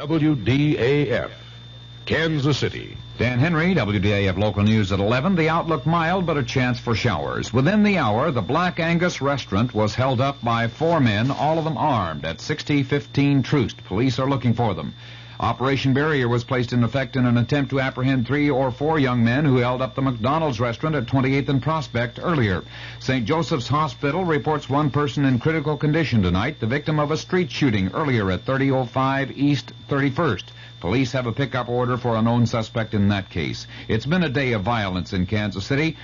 WDAF, Kansas City. Dan Henry, WDAF Local News at 11. The outlook mild, but a chance for showers. Within the hour, the Black Angus restaurant was held up by 4 men, all of them armed, at 6015 Troost. Police are looking for them. Operation Barrier was placed in effect in an attempt to apprehend 3 or 4 young men who held up the McDonald's restaurant at 28th and Prospect earlier. St. Joseph's Hospital reports 1 person in critical condition tonight, the victim of a street shooting earlier at 3005 East 31st. Police have a pickup order for a known suspect in that case. It's been a day of violence in Kansas City.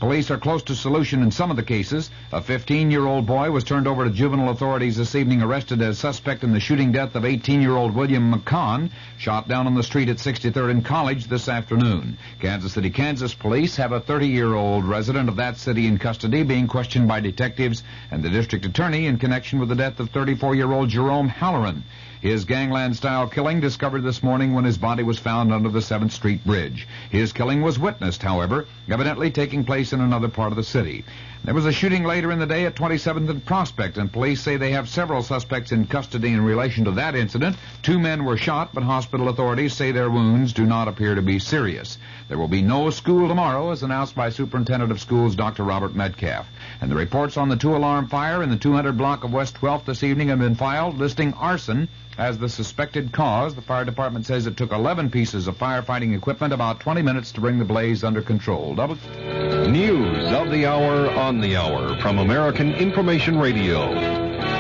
Police are close to solution in some of the cases. A 15-year-old boy was turned over to juvenile authorities this evening, arrested as suspect in the shooting death of 18-year-old William McCon, shot down on the street at 63rd and College this afternoon. Kansas City, Kansas police have a 30-year-old resident of that city in custody being questioned by detectives and the district attorney in connection with the death of 34-year-old Jerome Halloran. His gangland-style killing discovered this morning when his body was found under the 7th Street Bridge. His killing was witnessed, however, evidently taking place in another part of the city. There was a shooting later in the day at 27th and Prospect, and police say they have several suspects in custody in relation to that incident. 2 men were shot, but hospital authorities say their wounds do not appear to be serious. There will be no school tomorrow, as announced by Superintendent of Schools Dr. Robert Metcalf. And the reports on the 2-alarm fire in the 200 block of West 12th this evening have been filed, listing arson as the suspected cause. The fire department says it took 11 pieces of firefighting equipment about 20 minutes to bring the blaze under control. News of the hour on the hour from American Information Radio.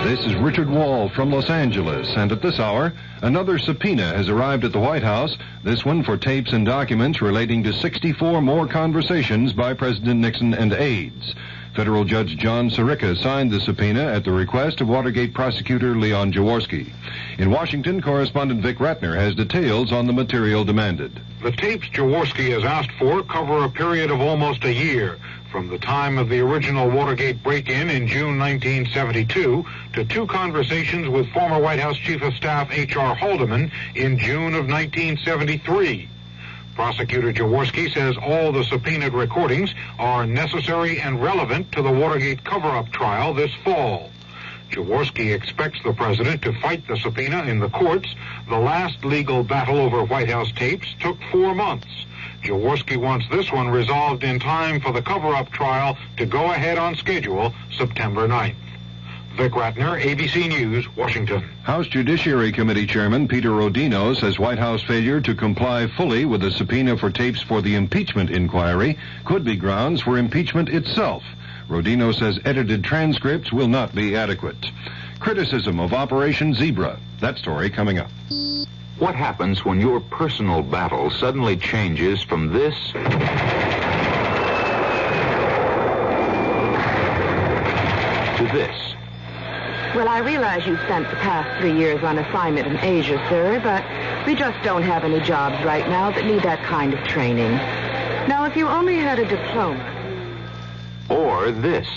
This is Richard Wall from Los Angeles, and at this hour, another subpoena has arrived at the White House, this one for tapes and documents relating to 64 more conversations by President Nixon and aides. Federal Judge John Sirica signed the subpoena at the request of Watergate prosecutor Leon Jaworski. In Washington, correspondent Vic Ratner has details on the material demanded. The tapes Jaworski has asked for cover a period of almost a year, from the time of the original Watergate break-in in June 1972 to 2 conversations with former White House Chief of Staff H.R. Haldeman in June of 1973. Prosecutor Jaworski says all the subpoenaed recordings are necessary and relevant to the Watergate cover-up trial this fall. Jaworski expects the president to fight the subpoena in the courts. The last legal battle over White House tapes took 4 months. Jaworski wants this one resolved in time for the cover-up trial to go ahead on schedule September 9th. Vic Ratner, ABC News, Washington. House Judiciary Committee Chairman Peter Rodino says White House failure to comply fully with the subpoena for tapes for the impeachment inquiry could be grounds for impeachment itself. Rodino says edited transcripts will not be adequate. Criticism of Operation Zebra. That story coming up. What happens when your personal battle suddenly changes from this to this? Well, I realize you spent the past 3 years on assignment in Asia, sir, but we just don't have any jobs right now that need that kind of training. Now, if you only had a diploma... Or this.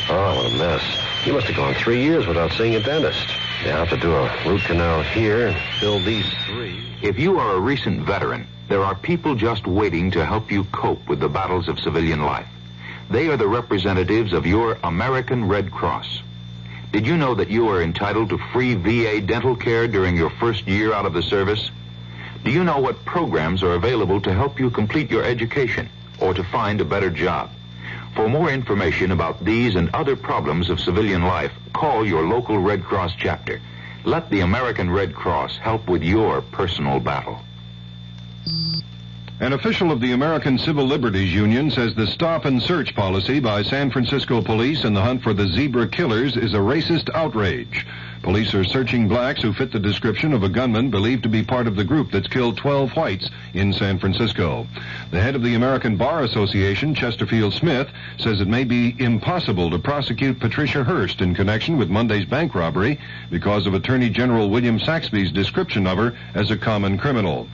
Oh, what a mess. You must have gone 3 years without seeing a dentist. You have to do a root canal here and fill these 3. If you are a recent veteran, there are people just waiting to help you cope with the battles of civilian life. They are the representatives of your American Red Cross. Did you know that you are entitled to free VA dental care during your first year out of the service? Do you know what programs are available to help you complete your education or to find a better job? For more information about these and other problems of civilian life, call your local Red Cross chapter. Let the American Red Cross help with your personal battle. An official of the American Civil Liberties Union says the stop and search policy by San Francisco police in the hunt for the zebra killers is a racist outrage. Police are searching blacks who fit the description of a gunman believed to be part of the group that's killed 12 whites in San Francisco. The head of the American Bar Association, Chesterfield Smith, says it may be impossible to prosecute Patricia Hearst in connection with Monday's bank robbery because of Attorney General William Saxby's description of her as a common criminal.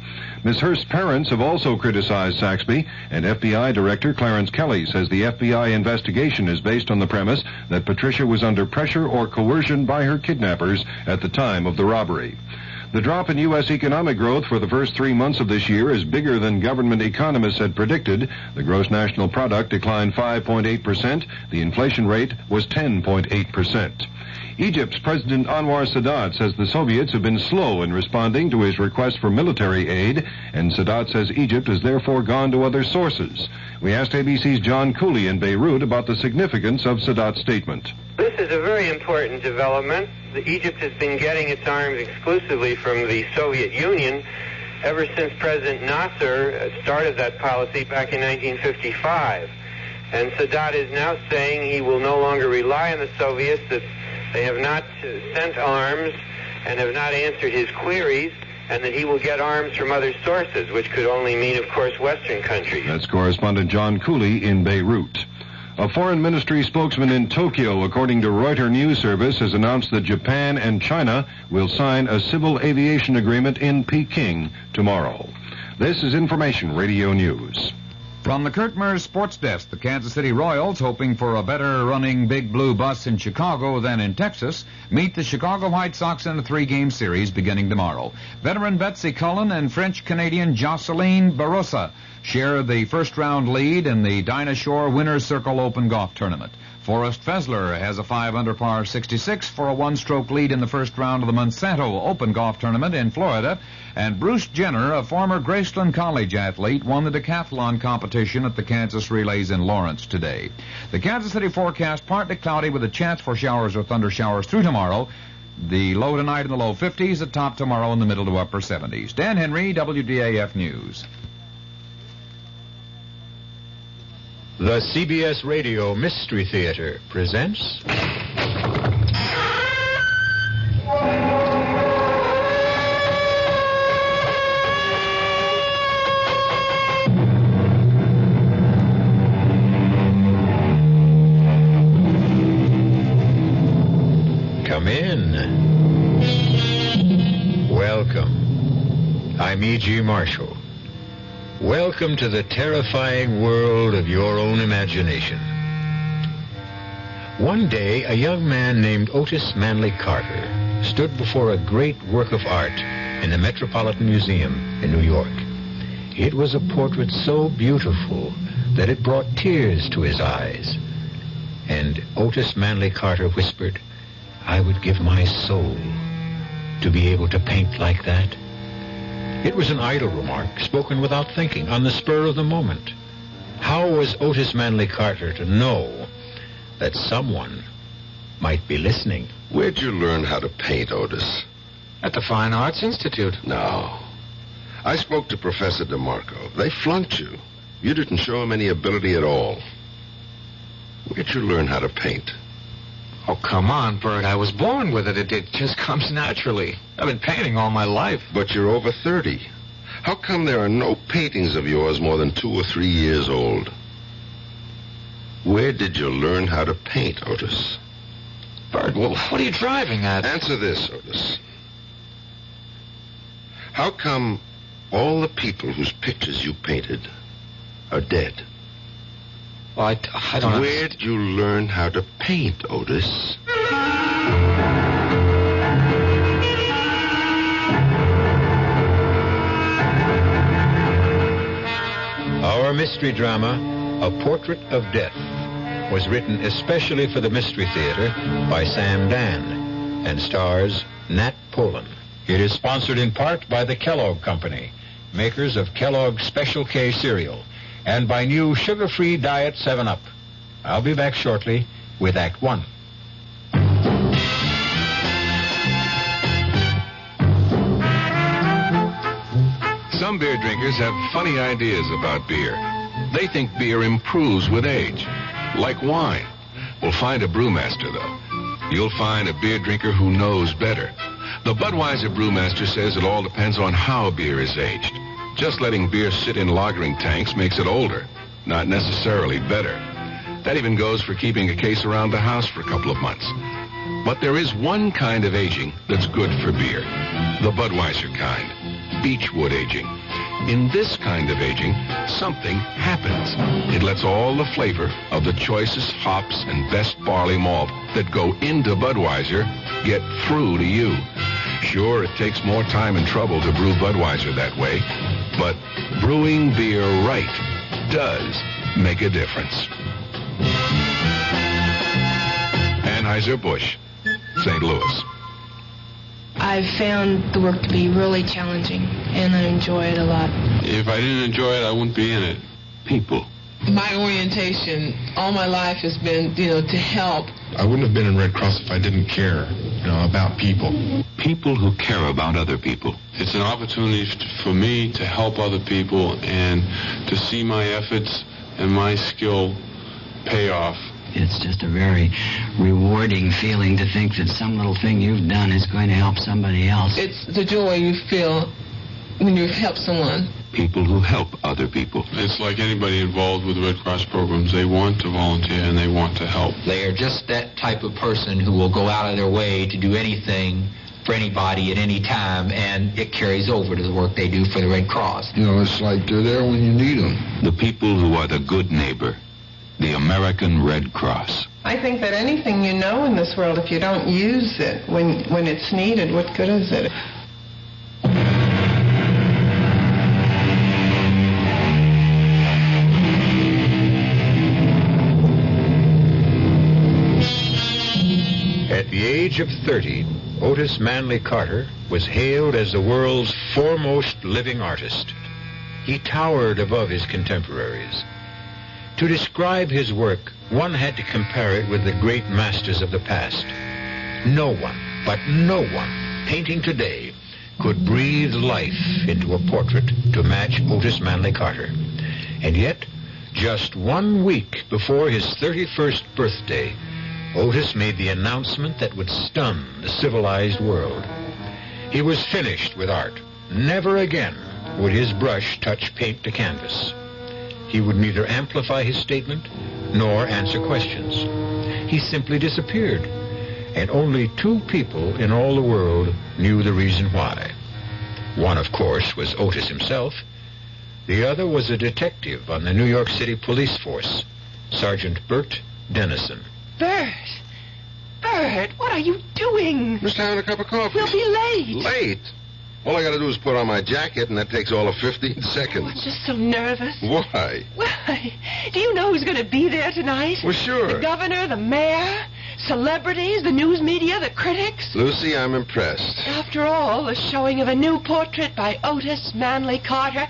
Ms. Hearst's parents have also criticized Saxby, and FBI Director Clarence Kelly says the FBI investigation is based on the premise that Patricia was under pressure or coercion by her kidnappers at the time of the robbery. The drop in U.S. economic growth for the first 3 months of this year is bigger than government economists had predicted. The gross national product declined 5.8%. The inflation rate was 10.8%. Egypt's President Anwar Sadat says the Soviets have been slow in responding to his request for military aid, and Sadat says Egypt has therefore gone to other sources. We asked ABC's John Cooley in Beirut about the significance of Sadat's statement. This is a very important development. Egypt has been getting its arms exclusively from the Soviet Union ever since President Nasser started that policy back in 1955. And Sadat is now saying he will no longer rely on the Soviets, that they have not sent arms and have not answered his queries, and that he will get arms from other sources, which could only mean, of course, Western countries. That's correspondent John Cooley in Beirut. A foreign ministry spokesman in Tokyo, according to Reuters News Service, has announced that Japan and China will sign a civil aviation agreement in Peking tomorrow. This is Information Radio News. From the Kurt Murs Sports Desk, the Kansas City Royals, hoping for a better-running Big Blue bus in Chicago than in Texas, meet the Chicago White Sox in a 3-game series beginning tomorrow. Veteran Betsy Cullen and French-Canadian Jocelyn Barossa share the first-round lead in the Dinah Shore Winner's Circle Open Golf Tournament. Forrest Fessler has a 5-under par 66 for a one-stroke lead in the first round of the Monsanto Open Golf Tournament in Florida, and Bruce Jenner, a former Graceland College athlete, won the decathlon competition at the Kansas Relays in Lawrence today. The Kansas City forecast partly cloudy with a chance for showers or thunder showers through tomorrow. The low tonight in the low 50s, the top tomorrow in the middle to upper 70s. Dan Henry, WDAF News. The CBS Radio Mystery Theater presents... Come in. Welcome. I'm E.G. Marshall. Welcome to the terrifying world of your own imagination. One day, a young man named Otis Manley Carter stood before a great work of art in the Metropolitan Museum in New York. It was a portrait so beautiful that it brought tears to his eyes. And Otis Manley Carter whispered, "I would give my soul to be able to paint like that." It was an idle remark, spoken without thinking, on the spur of the moment. How was Otis Manley Carter to know that someone might be listening? Where'd you learn how to paint, Otis? At the Fine Arts Institute. No. I spoke to Professor DeMarco. They flunked you. You didn't show him any ability at all. Where'd you learn how to paint? Oh, come on, Bert. I was born with it. It just comes naturally. I've been painting all my life. But you're over 30. How come there are no paintings of yours more than 2 or 3 years old? Where did you learn how to paint, Otis? Bert, well, what are you driving at? Answer this, Otis. How come all the people whose pictures you painted are dead? Well, I don't know. Where'd you learn how to paint, Otis? Our mystery drama, A Portrait of Death, was written especially for the Mystery Theater by Sam Dan and stars Nat Polen. It is sponsored in part by the Kellogg Company, makers of Kellogg's Special K cereal, and by new sugar-free Diet 7-Up. I'll be back shortly with Act 1. Some beer drinkers have funny ideas about beer. They think beer improves with age, like wine. We'll find a brewmaster, though. You'll find a beer drinker who knows better. The Budweiser brewmaster says it all depends on how beer is aged. Just letting beer sit in lagering tanks makes it older, not necessarily better. That even goes for keeping a case around the house for a couple of months. But there is one kind of aging that's good for beer, the Budweiser kind, beechwood aging. In this kind of aging, something happens. It lets all the flavor of the choicest hops and best barley malt that go into Budweiser get through to you. Sure, it takes more time and trouble to brew Budweiser that way, but brewing beer right does make a difference. Anheuser-Busch, St. Louis. I've found the work to be really challenging, and I enjoy it a lot. If I didn't enjoy it, I wouldn't be in it. People. My orientation all my life has been, to help. I wouldn't have been in Red Cross if I didn't care, about people. People who care about other people. It's an opportunity for me to help other people and to see my efforts and my skill pay off. It's just a very rewarding feeling to think that some little thing you've done is going to help somebody else. It's the joy you feel when you help someone. People who help other people. It's like anybody involved with Red Cross programs. They want to volunteer and they want to help. They are just that type of person who will go out of their way to do anything for anybody at any time, and it carries over to the work they do for the Red Cross. It's like they're there when you need them. The people who are the good neighbor. The American Red Cross. I think that anything you know in this world, if you don't use it when it's needed, what good is it? At the age of 30, Otis Manley Carter was hailed as the world's foremost living artist. He towered above his contemporaries. To describe his work, one had to compare it with the great masters of the past. No one, but no one, painting today could breathe life into a portrait to match Otis Manley Carter. And yet, just 1 week before his 31st birthday, Otis made the announcement that would stun the civilized world. He was finished with art. Never again would his brush touch paint to canvas. He would neither amplify his statement nor answer questions. He simply disappeared, and only 2 people in all the world knew the reason why. One, of course, was Otis himself. The other was a detective on the New York City police force, Sergeant Bert Dennison. Bert, what are you doing? Just having a cup of coffee. We'll be late. Late? All I gotta do is put on my jacket, and that takes all of 15 seconds. I'm just so nervous. Why? Why? Do you know who's going to be there tonight? Well, sure. The governor, the mayor, celebrities, the news media, the critics. Lucy, I'm impressed. After all, the showing of a new portrait by Otis Manley Carter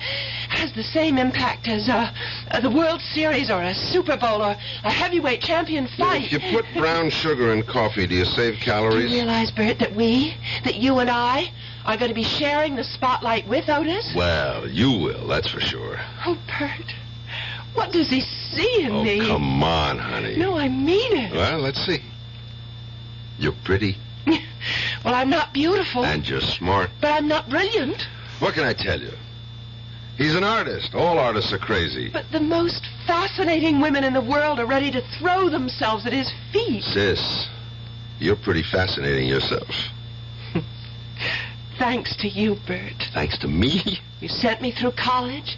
has the same impact as the World Series or a Super Bowl or a heavyweight champion fight. If you put brown sugar in coffee, do you save calories? Do you realize, Bert, that you and I are going to be sharing the spotlight with Otis? Well, you will, that's for sure. Oh, Bert, what does he see in me? Oh, come on, honey. No, I mean it. Well, let's see. You're pretty. Well, I'm not beautiful. And you're smart. But I'm not brilliant. What can I tell you? He's an artist. All artists are crazy. But the most fascinating women in the world are ready to throw themselves at his feet. Sis, you're pretty fascinating yourself. Thanks to you, Bert. Thanks to me? You sent me through college,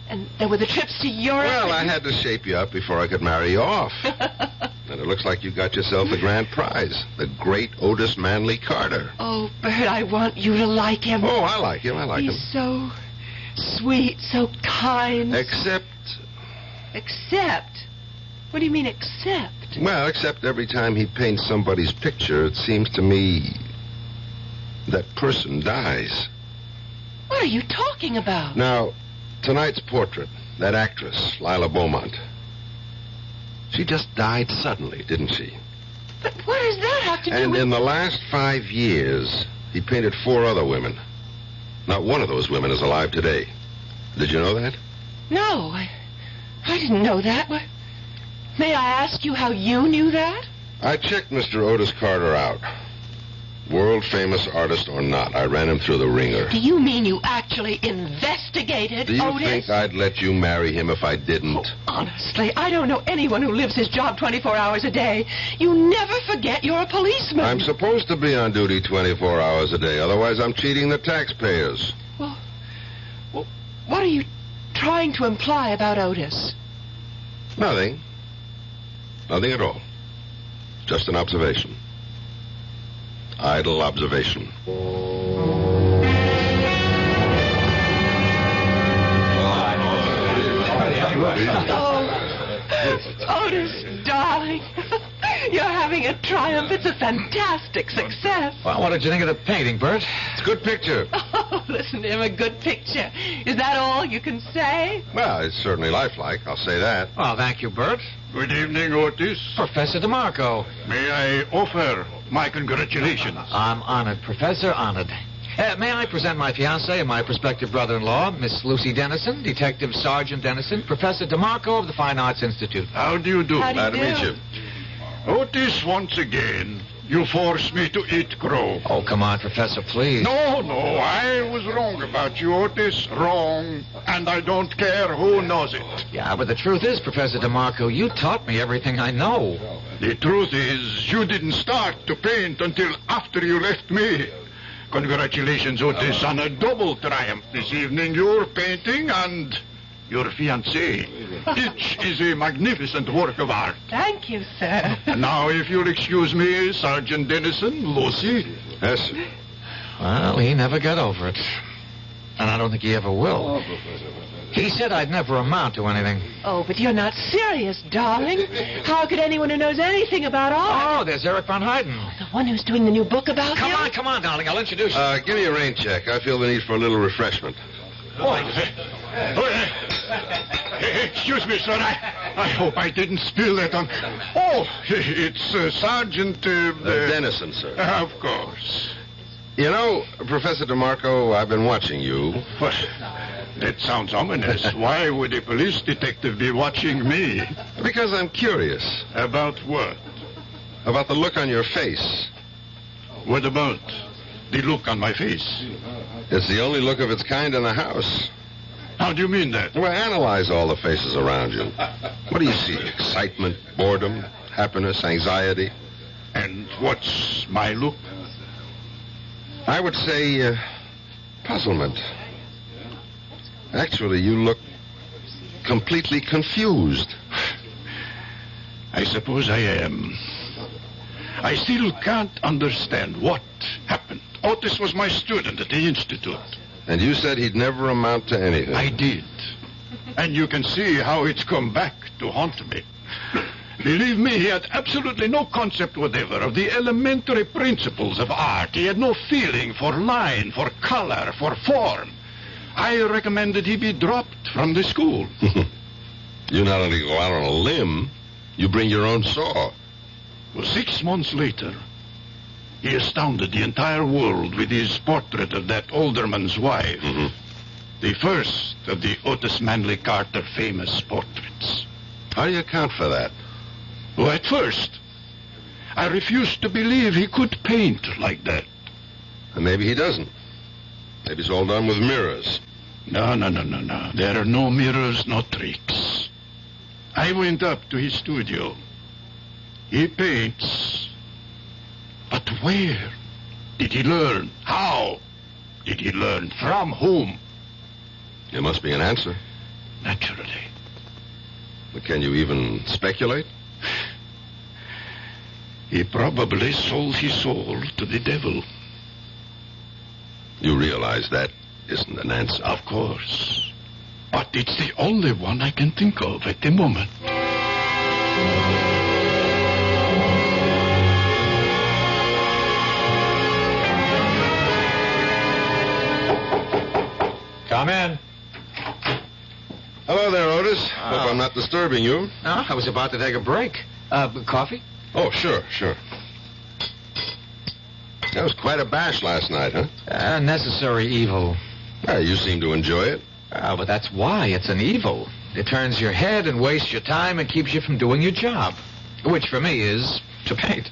and there were the trips to Europe. Well, I had to shape you up before I could marry you off. And it looks like you got yourself the grand prize, the great Otis Manley Carter. Oh, Bert, I want you to like him. Oh, I like him. He's so sweet, so kind. Except? What do you mean, except? Well, except every time he paints somebody's picture, it seems to me that person dies. What are you talking about? Now, tonight's portrait, that actress, Lila Beaumont, she just died suddenly, didn't she? But what does that have to do And with... in the last 5 years, he painted 4 other women. Not one of those women is alive today. Did you know that? No, I didn't know that. May I ask you how you knew that? I checked Mr. Otis Carter out. World-famous artist or not, I ran him through the ringer. Do you mean you actually investigated Do you Otis? think I'd let you marry him if I didn't? Oh, honestly, I don't know anyone who lives his job 24 hours a day. You never forget you're a policeman. I'm supposed to be on duty 24 hours a day. Otherwise, I'm cheating the taxpayers. Well, what are you trying to imply about Otis? Nothing. Nothing at all. Just an observation. Idle observation. Oh, Otis, darling. You're having a triumph. It's a fantastic success. Well, what did you think of the painting, Bert? It's a good picture. Oh, listen to him, a good picture. Is that all you can say? Well, it's certainly lifelike, I'll say that. Well, thank you, Bert. Good evening, Otis. Professor DeMarco. May I offer my congratulations? I'm honored, Professor, honored. May I present my fiancée and my prospective brother-in-law, Miss Lucy Dennison, Detective Sergeant Dennison, Professor DeMarco of the Fine Arts Institute. How do you do? How do you Glad to meet you. Otis, once again, you forced me to eat crow. Oh, come on, Professor, please. No, I was wrong about you, Otis. Wrong. And I don't care who knows it. Yeah, but the truth is, Professor DeMarco, you taught me everything I know. The truth is, you didn't start to paint until after you left me. Congratulations, Otis, on a double triumph this evening. Your painting and your fiancée. Each is a magnificent work of art. Thank you, sir. And now, if you'll excuse me, Sergeant Dennison, Lucy. Yes, sir. Well, he never got over it. And I don't think he ever will. He said I'd never amount to anything. Oh, but you're not serious, darling. How could anyone who knows anything about art? Oh, there's Eric Von Hayden. The one who's doing the new book about him? Come on, darling. I'll introduce you. Give me a rain check. I feel the need for a little refreshment. Excuse me, sir. I hope I didn't spill that on... Oh, it's Sergeant... Dennison, sir. Of course. You know, Professor DeMarco, I've been watching you. What? That sounds ominous. Why would a police detective be watching me? Because I'm curious. About what? About the look on your face. What about the look on my face? It's the only look of its kind in the house. How do you mean that? Well, analyze all the faces around you. What do you see? Excitement, boredom, happiness, anxiety? And what's my look? I would say puzzlement. Actually, you look completely confused. I suppose I am. I still can't understand what happened. Otis was my student at the Institute. And you said he'd never amount to anything. I did. And you can see how it's come back to haunt me. Believe me, he had absolutely no concept whatever of the elementary principles of art. He had no feeling for line, for color, for form. I recommended he be dropped from the school. You not only go out on a limb, you bring your own saw. Well, 6 months later, he astounded the entire world with his portrait of that alderman's wife. The first of the Otis Manley Carter famous portraits. How do you account for that? Well, at first, I refused to believe he could paint like that. And maybe he doesn't. Maybe it's all done with mirrors. No. There are no mirrors, no tricks. I went up to his studio. He paints. But where did he learn? How did he learn? From whom? There must be an answer. Naturally. But can you even speculate? He probably sold his soul to the devil. You realize that isn't an answer. Of course. But it's the only one I can think of at the moment. Come in. Hello there, Otis. Hope I'm not disturbing you. No, I was about to take a break. Coffee? Oh, sure. That was quite a bash last night, huh? Necessary evil. You seem to enjoy it. But that's why it's an evil. It turns your head and wastes your time and keeps you from doing your job. Which, for me, is to paint.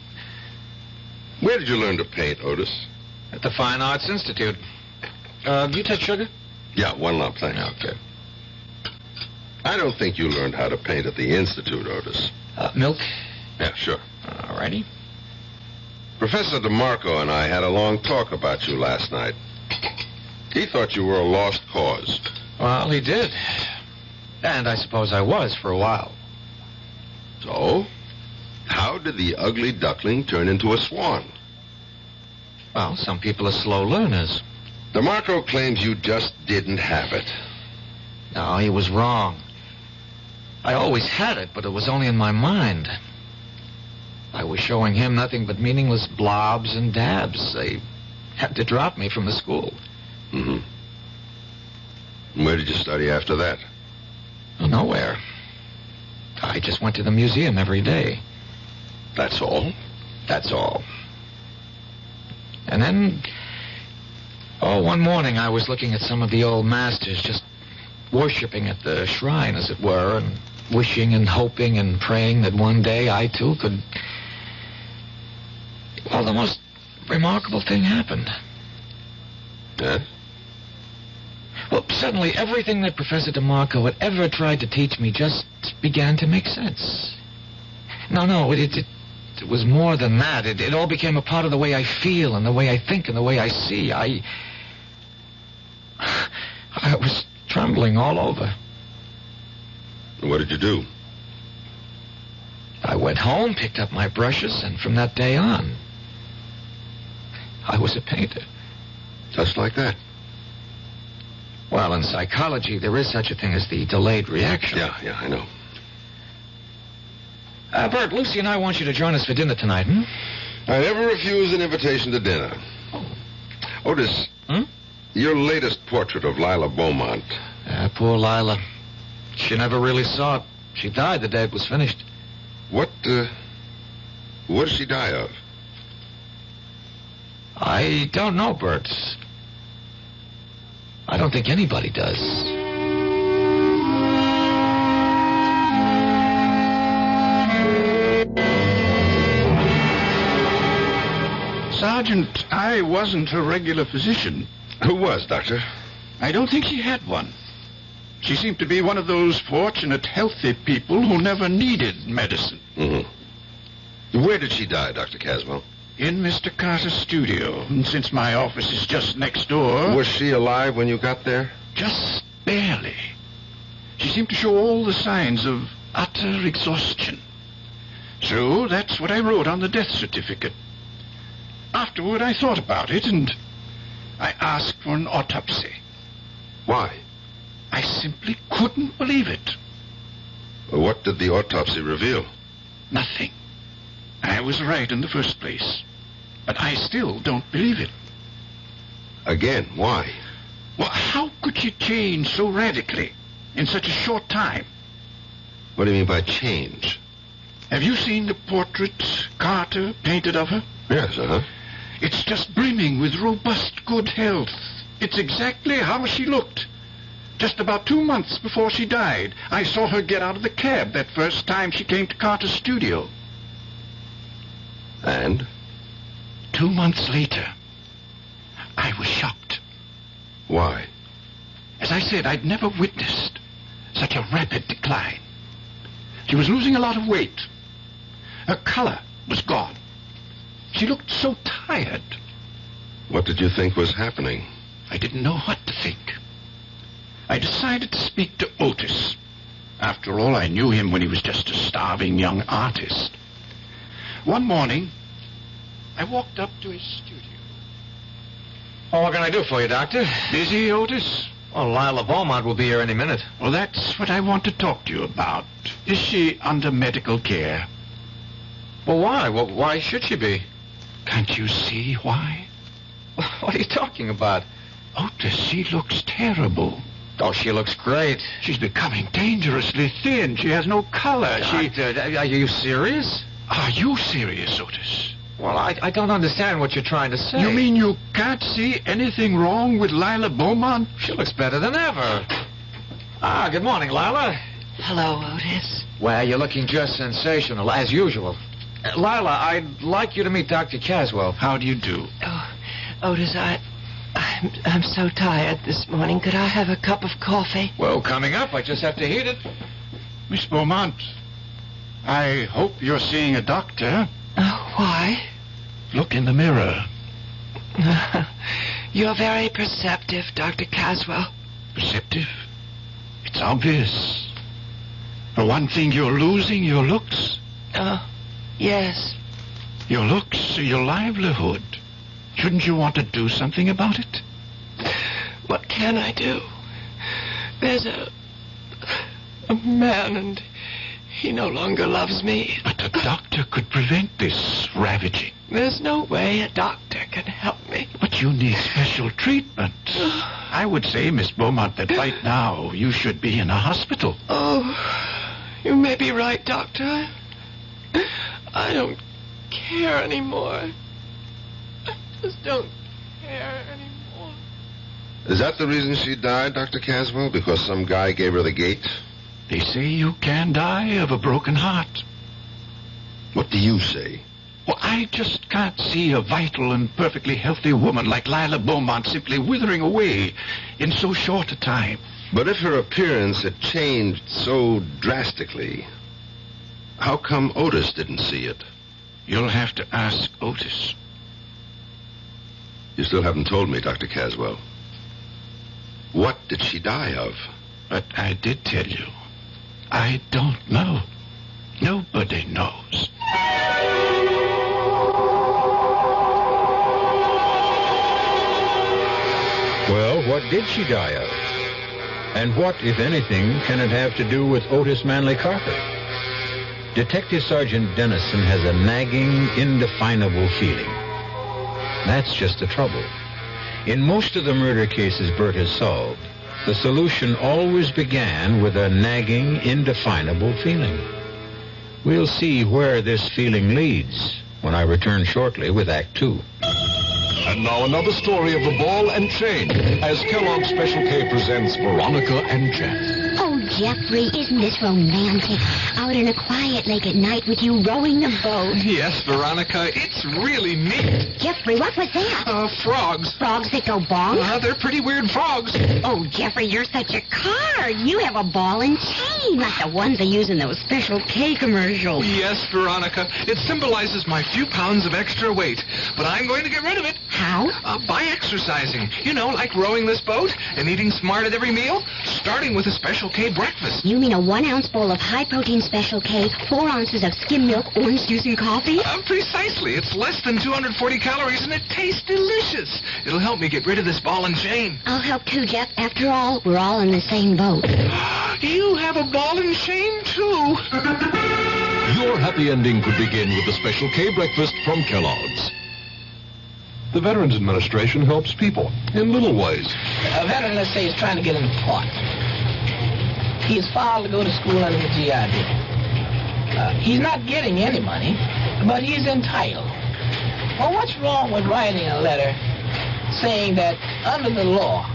Where did you learn to paint, Otis? At the Fine Arts Institute. Do you take sugar? Yeah, 1 lump, thanks. Okay. I don't think you learned how to paint at the Institute, Otis. Milk? Yeah, sure. All righty. Professor DeMarco and I had a long talk about you last night. He thought you were a lost cause. Well, he did. And I suppose I was for a while. So, how did the ugly duckling turn into a swan? Well, some people are slow learners. DeMarco claims you just didn't have it. No, he was wrong. I always had it, but it was only in my mind. I was showing him nothing but meaningless blobs and dabs. They had to drop me from the school. Mm-hmm. Where did you study after that? Nowhere. I just went to the museum every day. That's all? That's all. And then, one morning I was looking at some of the old masters, just worshipping at the shrine, as it were, and wishing and hoping and praying that one day I, too, could... Well, the most remarkable thing happened. Yes? Well, suddenly everything that Professor DeMarco had ever tried to teach me just began to make sense. No, it was more than that. It all became a part of the way I feel and the way I think and the way I see. I was trembling all over. What did you do? I went home, picked up my brushes, and from that day on, I was a painter. Just like that? Well, in psychology, there is such a thing as the delayed reaction. Yeah, I know. Bert, Lucy and I want you to join us for dinner tonight, I never refuse an invitation to dinner. Otis, your latest portrait of Lila Beaumont. Poor Lila. She never really saw it. She died the day it was finished. What did she die of? I don't know, Bert. I don't think anybody does. Sergeant, I wasn't her regular physician. Who was, Doctor? I don't think she had one. She seemed to be one of those fortunate, healthy people who never needed medicine. Mm-hmm. Where did she die, Dr. Caswell? In Mr. Carter's studio. And since my office is just next door... Was she alive when you got there? Just barely. She seemed to show all the signs of utter exhaustion. So that's what I wrote on the death certificate. Afterward, I thought about it, and I asked for an autopsy. Why? I simply couldn't believe it. What did the autopsy reveal? Nothing. I was right in the first place. But I still don't believe it. Again, why? Well, how could she change so radically in such a short time? What do you mean by change? Have you seen the portrait Carter painted of her? Yes, It's just brimming with robust good health. It's exactly how she looked. Just about 2 months before she died, I saw her get out of the cab that first time she came to Carter's studio. And? 2 months later, I was shocked. Why? As I said, I'd never witnessed such a rapid decline. She was losing a lot of weight. Her color was gone. She looked so tired. What did you think was happening? I didn't know what to think. I decided to speak to Otis. After all, I knew him when he was just a starving young artist. One morning, I walked up to his studio. Well, what can I do for you, Doctor? Busy, Otis? Well, Lila Beaumont will be here any minute. Well, that's what I want to talk to you about. Is she under medical care? Well, why? Well, why should she be? Can't you see why? What are you talking about? Otis, she looks terrible. Oh, she looks great. She's becoming dangerously thin. She has no color. Doctor, are you serious? Are you serious, Otis? Well, I don't understand what you're trying to say. You mean you can't see anything wrong with Lila Beaumont? She looks better than ever. Good morning, Lila. Hello, Otis. Well, you're looking just sensational, as usual. Lila, I'd like you to meet Dr. Caswell. How do you do? Oh, Otis, I'm so tired this morning. Could I have a cup of coffee? Well, coming up. I just have to heat it. Miss Beaumont, I hope you're seeing a doctor. Why? Look in the mirror. You're very perceptive, Dr. Caswell. Perceptive? It's obvious. For one thing, you're losing your looks. Yes. Your looks are your livelihood. Shouldn't you want to do something about it? What can I do? There's a man, and he no longer loves me. But doctor could prevent this ravaging. There's no way a doctor can help me. But you need special treatment. I would say, Miss Beaumont, that right now you should be in a hospital. Oh, you may be right, Doctor. I don't care anymore. I just don't care anymore. Is that the reason she died, Dr. Caswell? Because some guy gave her the gate? They say you can die of a broken heart. What do you say? Well, I just can't see a vital and perfectly healthy woman like Lila Beaumont simply withering away in so short a time. But if her appearance had changed so drastically, how come Otis didn't see it? You'll have to ask Otis. You still haven't told me, Dr. Caswell. What did she die of? But I did tell you. I don't know. Nobody knows. Well, what did she die of? And what, if anything, can it have to do with Otis Manley Carter? Detective Sergeant Dennison has a nagging, indefinable feeling. That's just the trouble. In most of the murder cases Bert has solved, the solution always began with a nagging, indefinable feeling. We'll see where this feeling leads when I return shortly with Act Two. And now another story of the ball and chain as Kellogg's Special K presents Veronica and Jeff. Oh, Jeffrey, isn't this romantic? Out in a quiet lake at night with you rowing the boat. Yes, Veronica, it's really neat. Jeffrey, what was that? Frogs. Frogs that go bonk? They're pretty weird frogs. Oh, Jeffrey, you're such a card. You have a ball and chain, like the ones they use in those Special K commercials. Yes, Veronica, it symbolizes my few pounds of extra weight. But I'm going to get rid of it. How? By exercising. You know, like rowing this boat and eating smart at every meal, starting with a Special K breakfast. You mean a 1 ounce bowl of high-protein Special K, 4 ounces of skim milk, orange juice, and coffee? Precisely. It's less than 240 calories, and it tastes delicious. It'll help me get rid of this ball and chain. I'll help too, Jeff. After all, we're all in the same boat. You have a ball and chain, too. Your happy ending could begin with the Special K breakfast from Kellogg's. The Veterans Administration helps people in little ways. A veteran, let's say, is trying to get into port. He is filed to go to school under the GI Bill. He's not getting any money, but he's entitled. Well, what's wrong with writing a letter saying that under the law,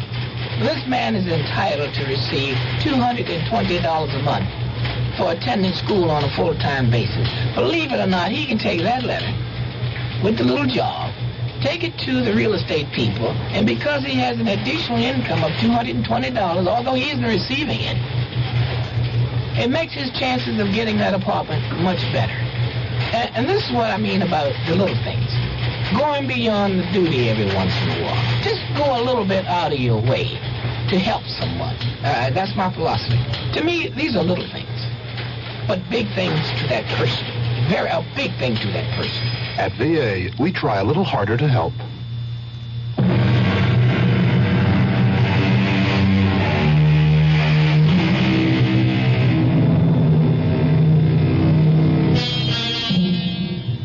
this man is entitled to receive $220 a month for attending school on a full-time basis? Believe it or not, he can take that letter with the little job, take it to the real estate people, and because he has an additional income of $220, although he isn't receiving it, it makes his chances of getting that apartment much better. And this is what I mean about the little things. Going beyond the duty every once in a while. Just go a little bit out of your way to help someone. That's my philosophy. To me, these are little things, but big things to that person. A big thing to that person. At VA, we try a little harder to help.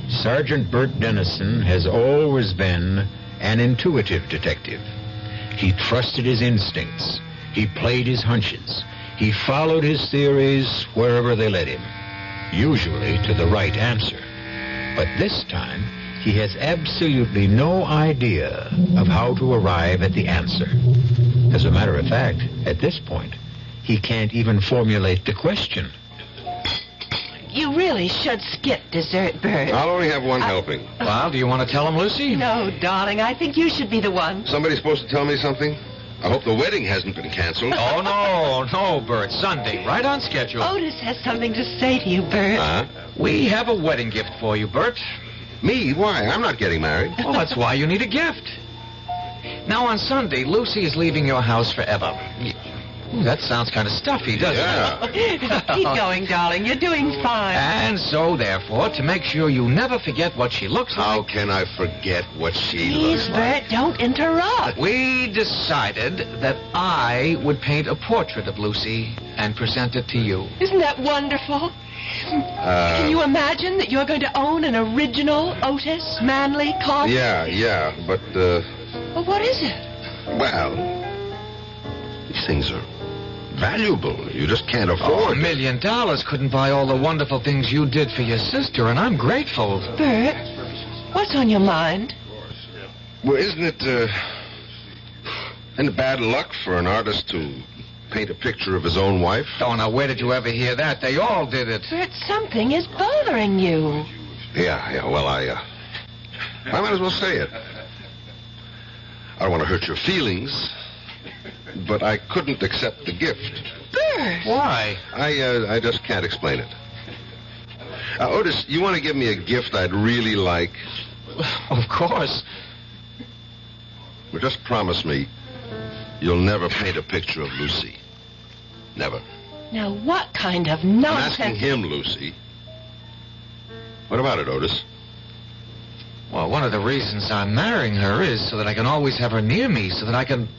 Sergeant Bert Dennison has always been an intuitive detective. He trusted his instincts. He played his hunches. He followed his theories wherever they led him, usually to the right answer. But this time, he has absolutely no idea of how to arrive at the answer. As a matter of fact, at this point, he can't even formulate the question. You really should skip dessert, Bert. I'll only have one helping. Well, do you want to tell him, Lucy? No, darling, I think you should be the one. Somebody's supposed to tell me something? I hope the wedding hasn't been canceled. Oh, no, Bert. Sunday, right on schedule. Otis has something to say to you, Bert. We have a wedding gift for you, Bert. Me? Why? I'm not getting married. Well, that's why you need a gift. Now, on Sunday, Lucy is leaving your house forever. Ooh, that sounds kind of stuffy, doesn't it? Keep going, darling. You're doing fine. And so, therefore, to make sure you never forget what she looks like... How can I forget what she Please, looks like? Bert, don't interrupt. We decided that I would paint a portrait of Lucy and present it to you. Isn't that wonderful? Can you imagine that you're going to own an original Otis Manley Carter? Yeah, but, Well, what is it? well, these things are valuable. You just can't afford $1 million couldn't buy all the wonderful things you did for your sister, and I'm grateful. Bert, what's on your mind? Well, isn't it bad luck for an artist to paint a picture of his own wife? Oh, now, where did you ever hear that? They all did it. Bert, something is bothering you. Yeah, well, I might as well say it. I don't want to hurt your feelings, but I couldn't accept the gift. Bert! Why? I just can't explain it. Otis, you want to give me a gift I'd really like? Of course. Well, just promise me you'll never paint a picture of Lucy. Never. Now, what kind of I'm nonsense... asking him, Lucy. What about it, Otis? Well, one of the reasons I'm marrying her is so that I can always have her near me, so that I can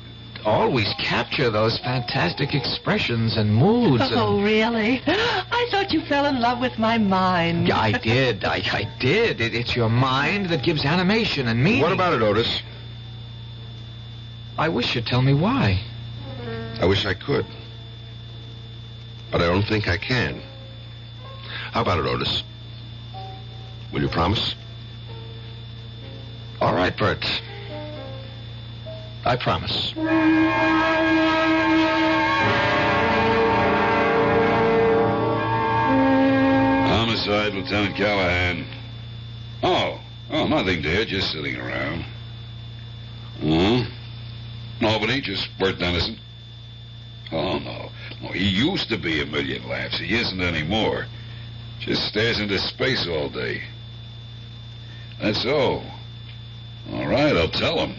always capture those fantastic expressions and moods. Oh, really? I thought you fell in love with my mind. Yeah, I did. I did. It's your mind that gives animation and meaning. What about it, Otis? I wish you'd tell me why. I wish I could. But I don't think I can. How about it, Otis? Will you promise? All right, Bert. I promise. Homicide, Lieutenant Callahan. Oh, nothing, dear. Just sitting around. Nobody, just Bert Dennison. Oh, no. He used to be a million laughs. He isn't anymore. Just stares into space all day. That's all. All right, I'll tell him.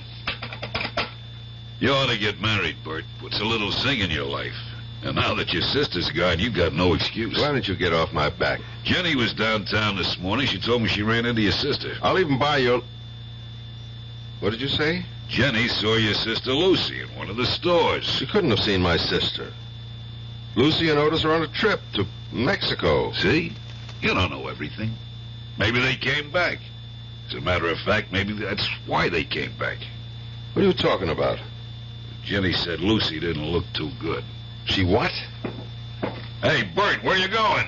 You ought to get married, Bert. Puts a little zing in your life. And now that your sister's gone, you've got no excuse. Why don't you get off my back? Jenny was downtown this morning. She told me she ran into your sister. I'll even buy you... What did you say? Jenny saw your sister Lucy in one of the stores. She couldn't have seen my sister. Lucy and Otis are on a trip to Mexico. See? You don't know everything. Maybe they came back. As a matter of fact, maybe that's why they came back. What are you talking about? Jenny said Lucy didn't look too good. She what? Hey, Bert, where you going?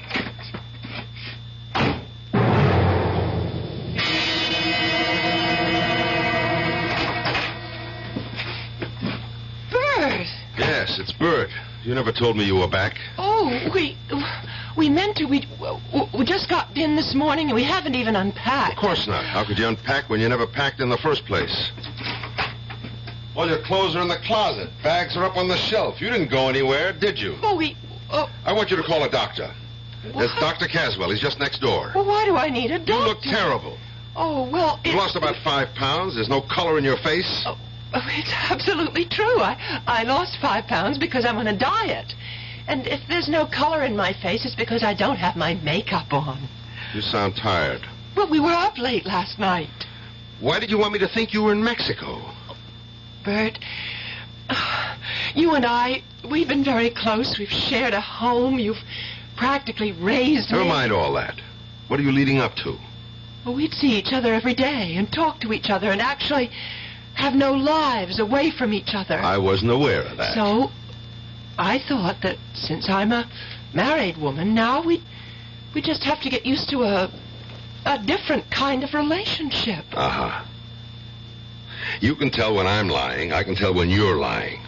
Bert! Yes, it's Bert. You never told me you were back. Oh, we meant to. We just got in this morning and we haven't even unpacked. Of course not. How could you unpack when you never packed in the first place? All your clothes are in the closet. Bags are up on the shelf. You didn't go anywhere, did you? I want you to call a doctor. There's Dr. Caswell. He's just next door. Well, why do I need a doctor? You look terrible. Oh, well... You've lost about 5 pounds. There's no color in your face. Oh, it's absolutely true. I lost 5 pounds because I'm on a diet. And if there's no color in my face, it's because I don't have my makeup on. You sound tired. Well, we were up late last night. Why did you want me to think you were in Mexico? Bert, you and I, we've been very close. We've shared a home. You've practically raised me. Never mind all that. What are you leading up to? Well, we'd see each other every day and talk to each other and actually have no lives away from each other. I wasn't aware of that. So, I thought that since I'm a married woman, now we just have to get used to a different kind of relationship. Uh-huh. You can tell when I'm lying. I can tell when you're lying.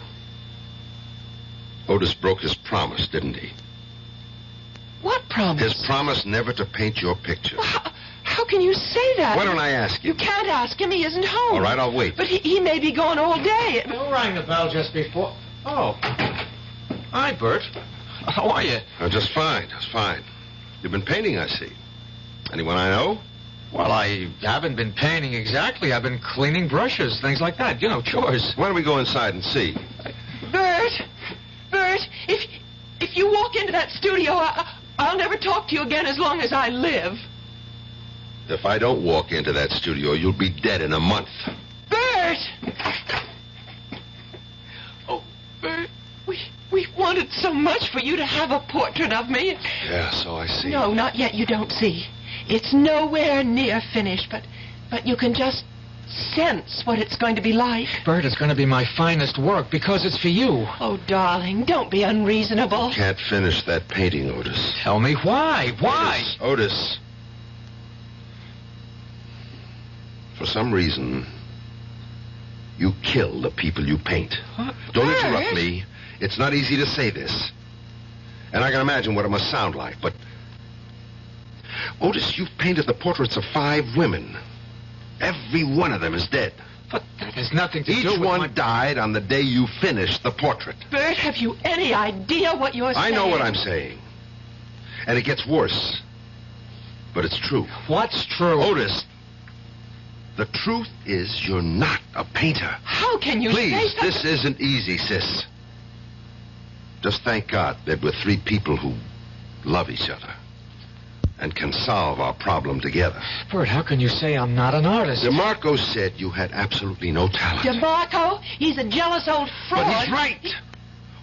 Otis broke his promise, didn't he? What promise? His promise never to paint your picture. Well, how can you say that? Why don't I ask him? You can't ask him. He isn't home. All right, I'll wait. But he may be gone all day. Who rang the bell just before? Oh. Hi, Bert. How are you? Just fine. Just fine. You've been painting, I see. Anyone I know? Well, I haven't been painting exactly. I've been cleaning brushes, things like that. You know, chores. Why don't we go inside and see? Bert, if you walk into that studio, I'll never talk to you again as long as I live. If I don't walk into that studio, you'll be dead in a month. Bert! Oh, Bert, we want wanted so much for you to have a portrait of me. Yeah, so I see. No, not yet. You don't see. It's nowhere near finished, but you can just sense what it's going to be like. Bert, it's going to be my finest work because it's for you. Oh, darling, don't be unreasonable. Can't finish that painting, Otis. Tell me why. Why? Otis. For some reason, you kill the people you paint. What? Don't Bert? interrupt me. It's not easy to say this. And I can imagine what it must sound like, but... Otis, you've painted the portraits of 5 women. Every one of them is dead. But that has nothing to do with Each one died on the day you finished the portrait. Bert, have you any idea what you're saying? I know what I'm saying. And it gets worse. But it's true. What's true? Otis, the truth is you're not a painter. How can you say Please, that? this isn't easy, sis. Just thank God that we're 3 people who love each other and can solve our problem together. Bert, how can you say I'm not an artist? DeMarco said you had absolutely no talent. DeMarco? He's a jealous old fraud. But he's right.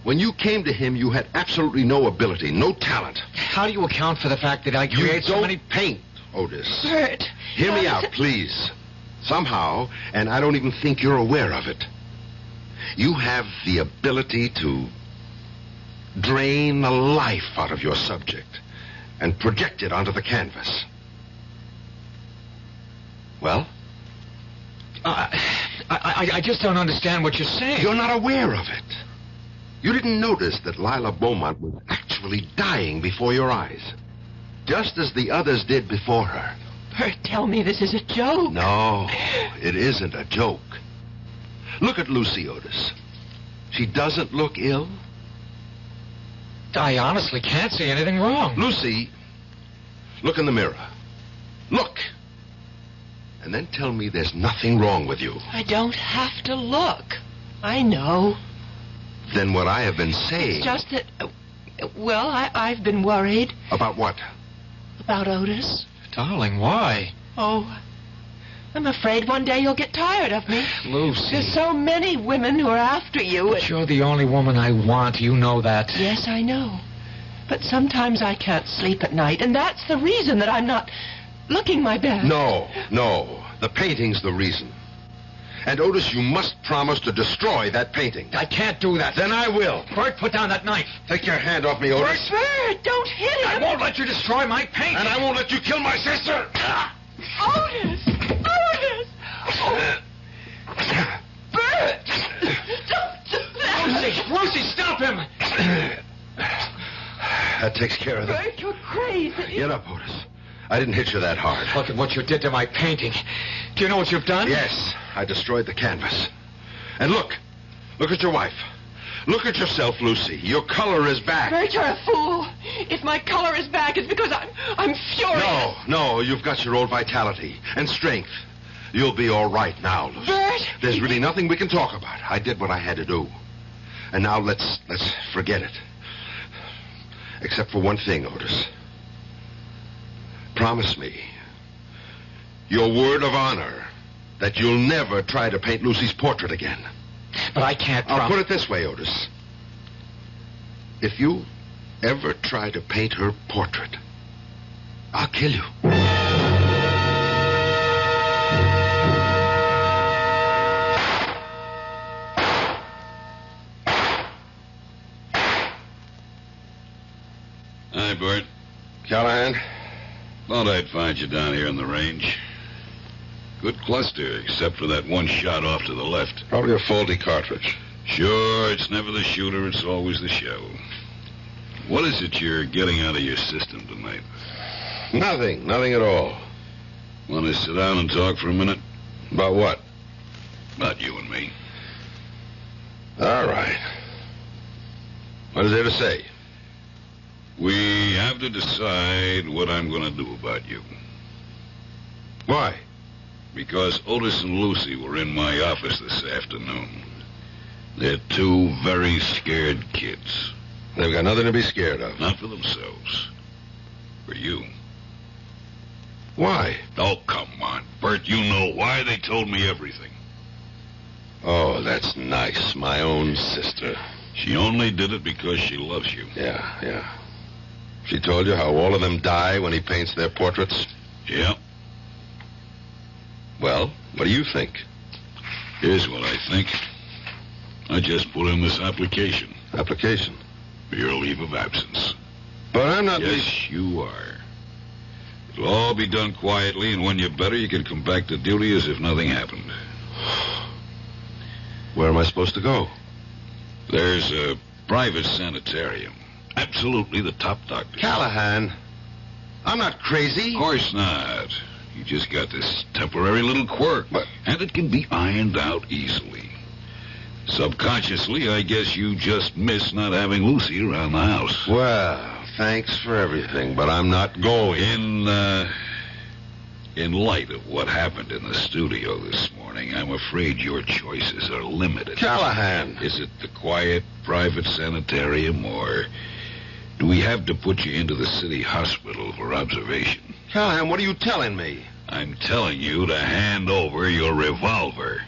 When you came to him, you had absolutely no ability, no talent. How do you account for the fact that I create You so many... don't paint, Otis. Bert. Hear me out, please. Somehow, and I don't even think you're aware of it, you have the ability to drain the life out of your subject and project it onto the canvas. Well? I just don't understand what you're saying. You're not aware of it. You didn't notice that Lila Beaumont was actually dying before your eyes, just as the others did before her. Bert, tell me this is a joke. No, it isn't a joke. Look at Lucy, Otis. She doesn't look ill. I honestly can't see anything wrong. Lucy, look in the mirror. Look. And then tell me there's nothing wrong with you. I don't have to look. I know. Then what I have been saying... It's just that... well, I've been worried. About what? About Otis. Darling, why? Oh, I'm afraid one day you'll get tired of me. Lucy. There's so many women who are after you. But you're the only woman I want. You know that. Yes, I know. But sometimes I can't sleep at night, and that's the reason that I'm not looking my best. No. The painting's the reason. And Otis, you must promise to destroy that painting. I can't do that. Then I will. Bert, put down that knife. Take your hand off me, Otis. Bert, don't hit him. I won't let you destroy my painting. And I won't let you kill my sister. Otis! Oh. Bert! Don't do that! Lucy, stop him! That takes care of it. Bert, you're crazy. Get up, Otis. I didn't hit you that hard. Look at what you did to my painting. Do you know what you've done? Yes, I destroyed the canvas. And look at your wife. Look at yourself, Lucy. Your color is back. Bert, you're a fool. If my color is back, it's because I'm furious. No, you've got your old vitality and strength. You'll be all right now, Lucy. Bert! There's really nothing we can talk about. I did what I had to do. And now let's forget it. Except for one thing, Otis. Promise me your word of honor that you'll never try to paint Lucy's portrait again. But I can't I'll put it this way, Otis. If you ever try to paint her portrait, I'll kill you. Hi, Bert. Callahan? Thought I'd find you down here in the range. Good cluster, except for that one shot off to the left. Probably a faulty cartridge. Sure, it's never the shooter, it's always the shell. What is it you're getting out of your system tonight? Nothing at all. Want to sit down and talk for a minute? About what? About you and me. All right. What is there to say? We have to decide what I'm going to do about you. Why? Because Otis and Lucy were in my office this afternoon. They're 2 very scared kids. They've got nothing to be scared of. Not for themselves. For you. Why? Oh, come on, Bert. You know why. They told me everything. Oh, that's nice. My own sister. She only did it because she loves you. Yeah. She told you how all of them die when he paints their portraits? Yeah. Well, what do you think? Here's what I think. I just put in this application. Application? For your leave of absence. But I'm not... Yes, you are. It'll all be done quietly, and when you're better, you can come back to duty as if nothing happened. Where am I supposed to go? There's a private sanitarium. Absolutely the top doctor. Callahan, I'm not crazy. Of course not. You just got this temporary little quirk, and it can be ironed out easily. Subconsciously, I guess you just miss not having Lucy around the house. Well, thanks for everything, but I'm not going. In light of what happened in the studio this morning, I'm afraid your choices are limited. Callahan! Is it the quiet, private sanitarium, or do we have to put you into the city hospital for observation? Callahan, what are you telling me? I'm telling you to hand over your revolver.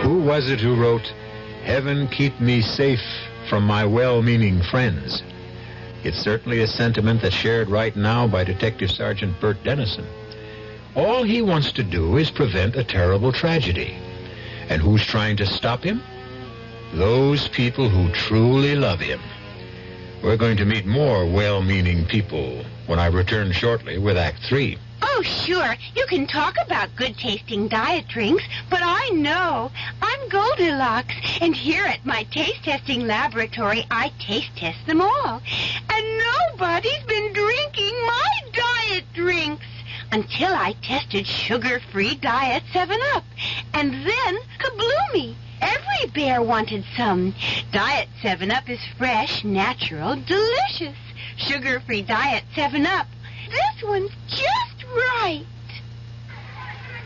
Who was it who wrote, "Heaven keep me safe from my well-meaning friends"? It's certainly a sentiment that's shared right now by Detective Sergeant Bert Dennison. All he wants to do is prevent a terrible tragedy. And who's trying to stop him? Those people who truly love him. We're going to meet more well-meaning people when I return shortly with Act 3. Oh, sure. You can talk about good-tasting diet drinks, but I know. I'm Goldilocks, and here at my taste-testing laboratory, I taste-test them all. And nobody's been drinking my diet drinks until I tested sugar-free Diet 7-Up. And then, kabloomy! Every bear wanted some. Diet 7-Up is fresh, natural, delicious. Sugar-free Diet 7-Up. This one's just right.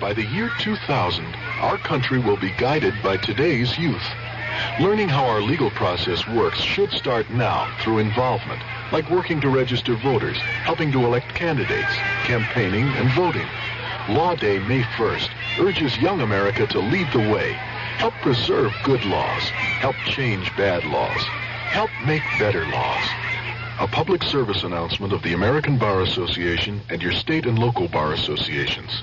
By the year 2000, our country will be guided by today's youth. Learning how our legal process works should start now through involvement, like working to register voters, helping to elect candidates, campaigning, and voting. Law Day, May 1st, urges young America to lead the way. Help preserve good laws. Help change bad laws. Help make better laws. A public service announcement of the American Bar Association and your state and local bar associations.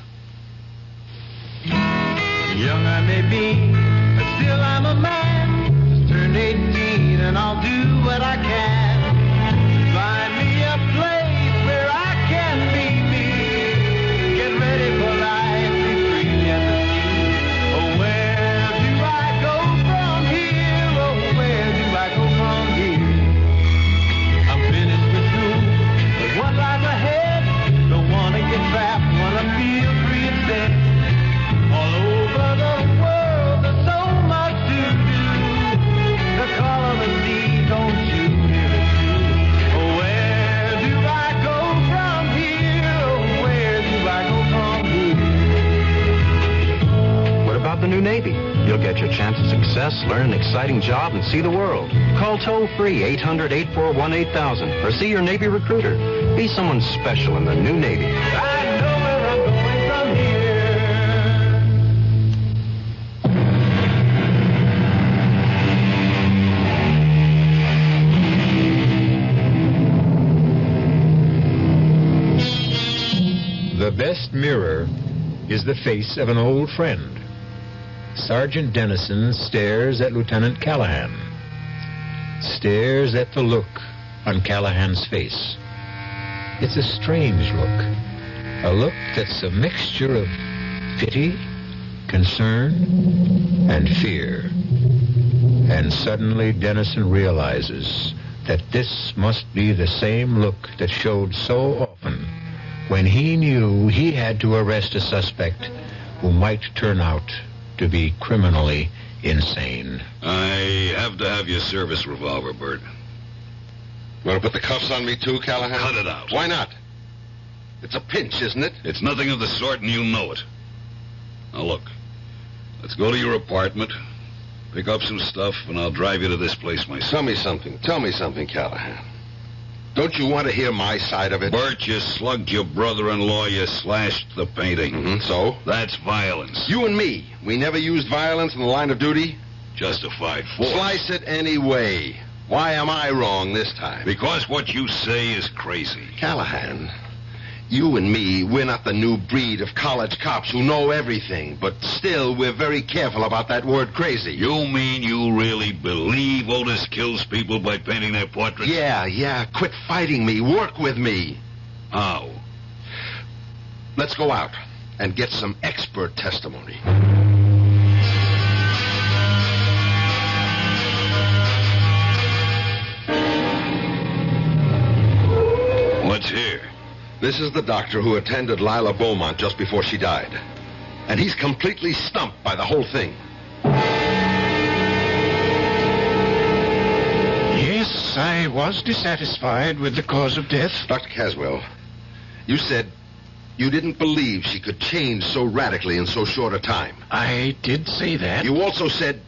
Young I may be, but still I'm a man. Just turned 18 and I'll do what I can. Find me a place where I can be me. Get ready for life, be free at the sea. Oh, where do I go from here? Oh, where do I go from here? I'm finished with school, but one life ahead. Don't want to get trapped, want to feel free instead. All over the world, there's so much to do. The call of the sea, don't you hear it too? Oh, where do I go from here? Oh, where do I go from here? What about the new Navy? You'll get your chance at success, learn an exciting job, and see the world. Call toll-free 800-841-8000 or see your Navy recruiter. Be someone special in the new Navy. I know where I'm going from here. The best mirror is the face of an old friend. Sergeant Dennison stares at Lieutenant Callahan. Stares at the look on Callahan's face. It's a strange look. A look that's a mixture of pity, concern, and fear. And suddenly Dennison realizes that this must be the same look that showed so often when he knew he had to arrest a suspect who might turn out to be criminally insane. I have to have your service revolver, Bert. You want to put the cuffs on me too, Callahan? Cut it out. Why not? It's a pinch, isn't it? It's nothing of the sort, and you know it. Now, look. Let's go to your apartment, pick up some stuff, and I'll drive you to this place myself. Tell me something, Callahan. Don't you want to hear my side of it? Bert, you slugged your brother-in-law, you slashed the painting. So? That's violence. You and me, we never used violence in the line of duty? Justified force. Slice it any way. Why am I wrong this time? Because what you say is crazy. Callahan, you and me, we're not the new breed of college cops who know everything, but still we're very careful about that word crazy. You mean you really believe Otis kills people by painting their portraits? Yeah. Quit fighting me. Work with me. How? Let's go out and get some expert testimony. What's here? This is the doctor who attended Lila Beaumont just before she died. And he's completely stumped by the whole thing. Yes, I was dissatisfied with the cause of death. Dr. Caswell, you said you didn't believe she could change so radically in so short a time. I did say that. You also said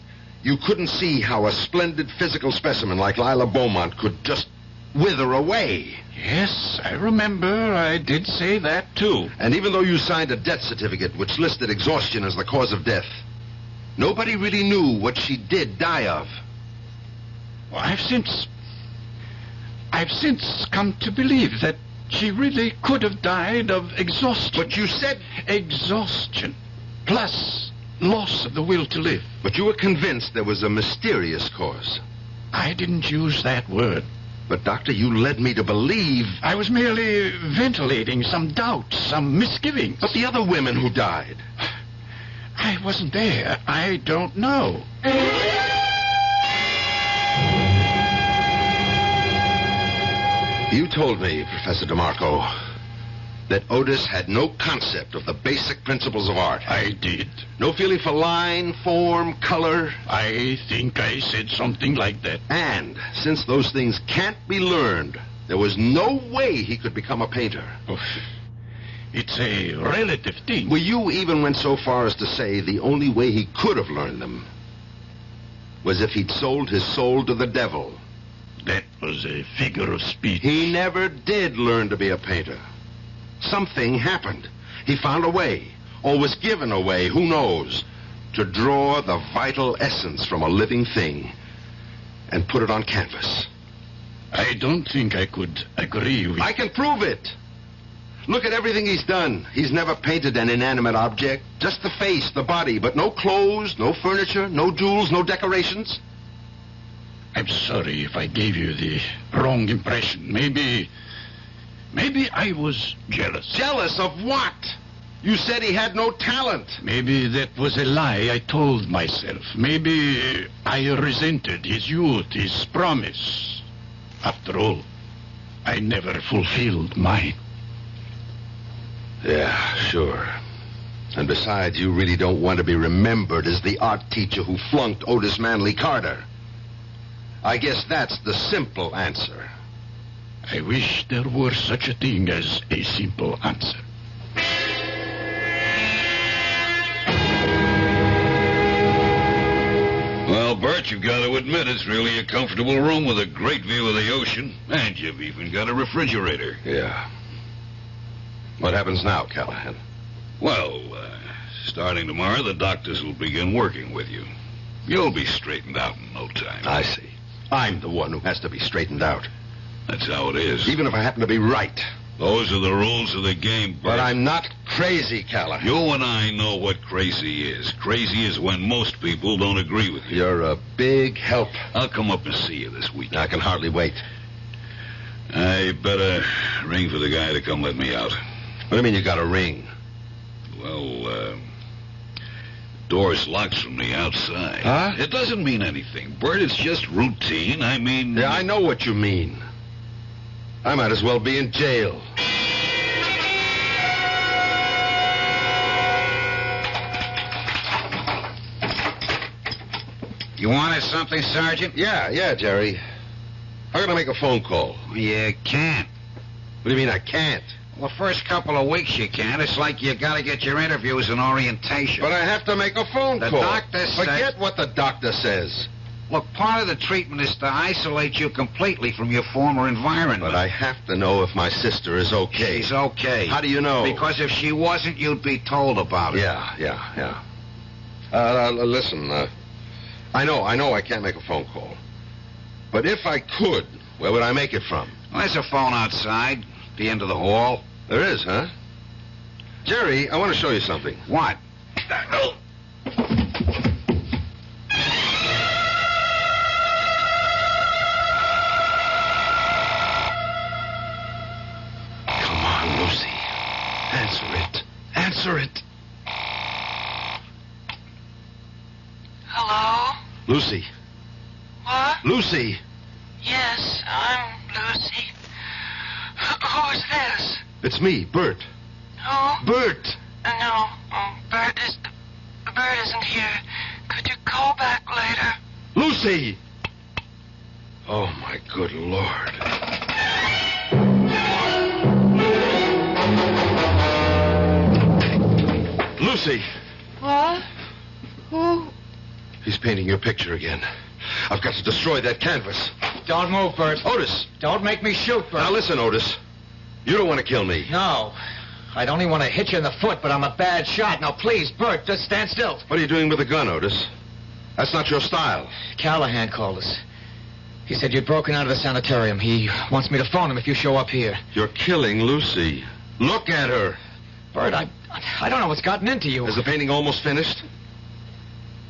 you couldn't see how a splendid physical specimen like Lila Beaumont could just wither away. Yes, I remember I did say that, too. And even though you signed a death certificate which listed exhaustion as the cause of death, nobody really knew what she did die of. Well, I've since come to believe that she really could have died of exhaustion. But you said exhaustion, plus loss of the will to live. But you were convinced there was a mysterious cause. I didn't use that word. But, Doctor, you led me to believe... I was merely ventilating some doubts, some misgivings. But the other women who died... I wasn't there. I don't know. You told me, Professor DeMarco, that Otis had no concept of the basic principles of art. I did. No feeling for line, form, color. I think I said something like that. And since those things can't be learned, there was no way he could become a painter. Oh, it's a relative thing. Well, you even went so far as to say the only way he could have learned them was if he'd sold his soul to the devil. That was a figure of speech. He never did learn to be a painter. Something happened. He found a way, or was given a way, who knows, to draw the vital essence from a living thing and put it on canvas. I don't think I could agree with... I can prove it. Look at everything he's done. He's never painted an inanimate object, just the face, the body, but no clothes, no furniture, no jewels, no decorations. I'm sorry if I gave you the wrong impression. Maybe I was jealous. Jealous of what? You said he had no talent. Maybe that was a lie I told myself. Maybe I resented his youth, his promise. After all, I never fulfilled mine. Yeah, sure. And besides, you really don't want to be remembered as the art teacher who flunked Otis Manley Carter. I guess that's the simple answer. I wish there were such a thing as a simple answer. Well, Bert, you've got to admit it's really a comfortable room with a great view of the ocean, and you've even got a refrigerator. Yeah. What happens now, Callahan? Well, starting tomorrow, the doctors will begin working with you. You'll be straightened out in no time. I see. I'm the one who has to be straightened out. That's how it is. Even if I happen to be right. Those are the rules of the game, Bert. But I'm not crazy, Callahan. You and I know what crazy is. Crazy is when most people don't agree with you. You're a big help. I'll come up and see you this weekend. I can hardly wait. I better ring for the guy to come let me out. What do you mean you got a ring? Well, door's locked from the outside. Huh? It doesn't mean anything, Bert. It's just routine. I mean... Yeah, I know what you mean. I might as well be in jail. You wanted something, Sergeant? Yeah, Jerry. I gotta make a phone call. You can't. What do you mean I can't? Well, the first couple of weeks you can. It's like you gotta get your interviews and orientation. But I have to make a phone call. The doctor says... Forget what the doctor says. Look, part of the treatment is to isolate you completely from your former environment. But I have to know if my sister is okay. She's okay. How do you know? Because if she wasn't, you'd be told about it. Yeah. Listen, I know I can't make a phone call. But if I could, where would I make it from? Well, there's a phone outside, the end of the hall. There is, huh? Jerry, I want to show you something. What? Come on, Lucy. Answer it. Hello? Lucy. What? Lucy. Yes, I'm Lucy. Who's this? It's me, Bert. Who? Bert. No, Bert isn't here. Could you call back later? Lucy! Oh, my good Lord. Lucy! What? Who? He's painting your picture again. I've got to destroy that canvas. Don't move, Bert. Otis! Don't make me shoot, Bert. Now listen, Otis. You don't want to kill me. No. I'd only want to hit you in the foot, but I'm a bad shot. Now, please, Bert, just stand still. What are you doing with the gun, Otis? That's not your style. Callahan called us. He said you'd broken out of the sanitarium. He wants me to phone him if you show up here. You're killing Lucy. Look at her. Bert, I don't know what's gotten into you. Is the painting almost finished?